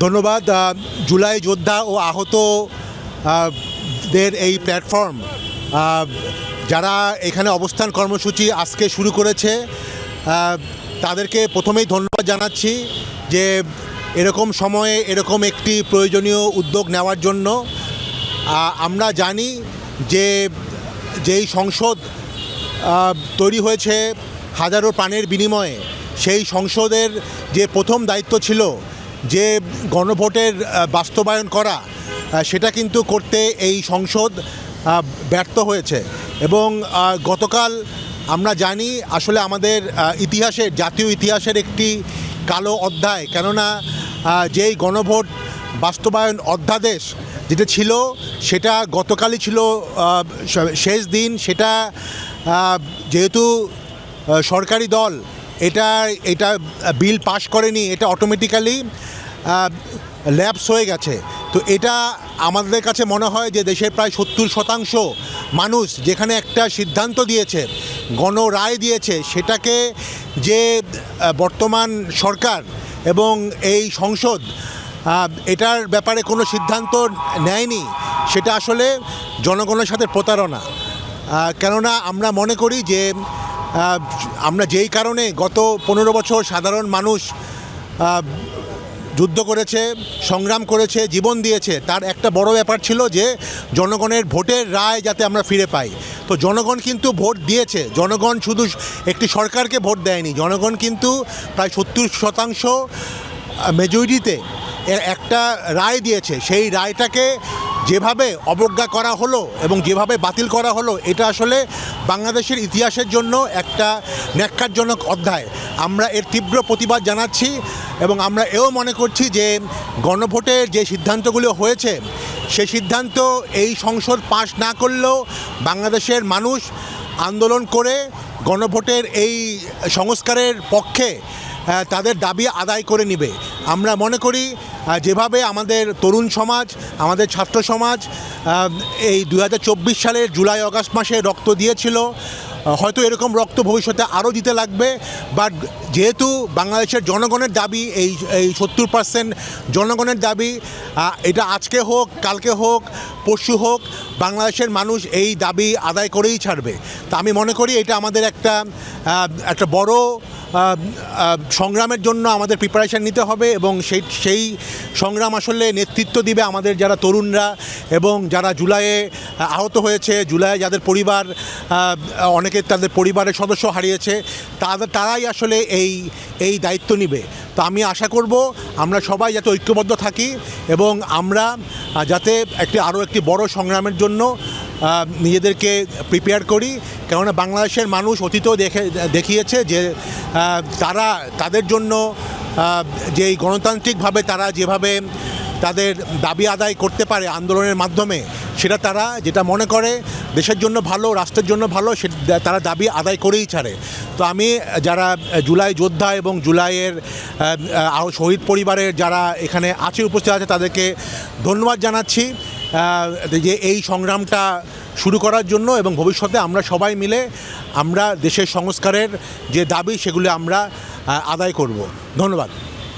ধন্যবাদ। জুলাই যোদ্ধা ও আহত দের এই প্ল্যাটফর্ম যারা এখানে অবস্থান কর্মসূচি আজকে শুরু করেছে তাদেরকে প্রথমেই ধন্যবাদ জানাচ্ছি যে এরকম সময়ে এরকম একটি প্রয়োজনীয় উদ্যোগ নেওয়ার জন্য। আমরা জানি যে যেই সংসদ তৈরি হয়েছে হাজারো প্রাণের বিনিময়ে, সেই সংসদের যে প্রথম দায়িত্ব ছিল যে গণভোটের বাস্তবায়ন করা, সেটা কিন্তু করতে এই সংসদ ব্যর্থ হয়েছে। এবং গতকাল আমরা জানি আসলে আমাদের ইতিহাসের, জাতীয় ইতিহাসের একটি কালো অধ্যায়, কেননা যেই গণভোট বাস্তবায়ন অধ্যাদেশ যেটা ছিল সেটা গতকালই ছিল শেষ দিন। সেটা যেহেতু সরকারি দল এটা বিল পাশ করেনি, এটা অটোমেটিক্যালি ল্যাপস হয়ে গেছে। তো এটা আমাদের কাছে মনে হয় যে দেশের প্রায় 70% মানুষ যেখানে একটা সিদ্ধান্ত দিয়েছে, গণরায় দিয়েছে, সেটাকে যে বর্তমান সরকার এবং এই সংসদ এটার ব্যাপারে কোনো সিদ্ধান্ত নেয়নি, সেটা আসলে জনগণের সাথে প্রতারণা। কেননা আমরা মনে করি যে আমরা যেই কারণে গত 15 বছর সাধারণ মানুষ যুদ্ধ করেছে, সংগ্রাম করেছে, জীবন দিয়েছে, তার একটা বড় ব্যাপার ছিল যে জনগণের ভোটের রায় যাতে আমরা ফিরে পাই। তো জনগণ কিন্তু ভোট দিয়েছে, জনগণ শুধু একটি সরকারকে ভোট দেয়নি, জনগণ কিন্তু প্রায় 70% মেজরিটিতে একটা রায় দিয়েছে। সেই রায়টাকে যেভাবে অবজ্ঞা করা হলো এবং যেভাবে বাতিল করা হলো, এটা আসলে বাংলাদেশের ইতিহাসের জন্য একটা ন্যক্কারজনক অধ্যায়। আমরা এর তীব্র প্রতিবাদ জানাচ্ছি এবং আমরা এও মনে করছি যে গণভোটের যে সিদ্ধান্তগুলো হয়েছে, সেই সিদ্ধান্ত এই সংসদ পাশ না করলেও বাংলাদেশের মানুষ আন্দোলন করে গণভোটের এই সংস্কারের পক্ষে তাদের দাবি আদায় করে নেবে। আমরা মনে করি যেভাবে আমাদের তরুণ সমাজ, আমাদের ছাত্র সমাজ এই 2024 সালের জুলাই আগস্ট মাসে রক্ত দিয়েছিল, হয়তো এরকম রক্ত ভবিষ্যতে আরও দিতে লাগবে। বাট যেহেতু বাংলাদেশের জনগণের দাবি, এই 70% জনগণের দাবি, এটা আজকে হোক, কালকে হোক, পরশু হোক, বাংলাদেশের মানুষ এই দাবি আদায় করেই ছাড়বে। তা আমি মনে করি এটা আমাদের একটা বড় সংগ্রামের জন্য আমাদের প্রিপারেশান নিতে হবে এবং সেই সংগ্রাম আসলে নেতৃত্ব দিবে আমাদের যারা তরুণরা এবং যারা জুলাইয়ে আহত হয়েছে, জুলাইয়ে যাদের পরিবার, অনেকে তাদের পরিবারের সদস্য হারিয়েছে, তারাই আসলে এই দায়িত্ব নিবে। তো আমি আশা করব আমরা সবাই যাতে ঐক্যবদ্ধ থাকি এবং আমরা যাতে আরও একটি বড় সংগ্রামের জন্য নিজেদেরকে প্রিপেয়ার করি। কেননা বাংলাদেশের মানুষ অতীতেও দেখিয়েছে যে তাদের জন্য যেই গণতান্ত্রিকভাবে তারা যেভাবে তাদের দাবি আদায় করতে পারে আন্দোলনের মাধ্যমে, সেটা তারা যেটা মনে করে দেশের জন্য ভালো, রাষ্ট্রের জন্য ভালো, তারা দাবি আদায় করেই ছাড়ে। তো আমি যারা জুলাই যোদ্ধা এবং জুলাইয়ের শহীদ পরিবারের যারা এখানে উপস্থিত আছে তাদেরকে ধন্যবাদ জানাচ্ছি যে এই সংগ্রামটা শুরু করার জন্য, এবং ভবিষ্যতে আমরা সবাই মিলে আমরা দেশের সংস্কারের যে দাবি সেগুলো আমরা আদায় করব। ধন্যবাদ।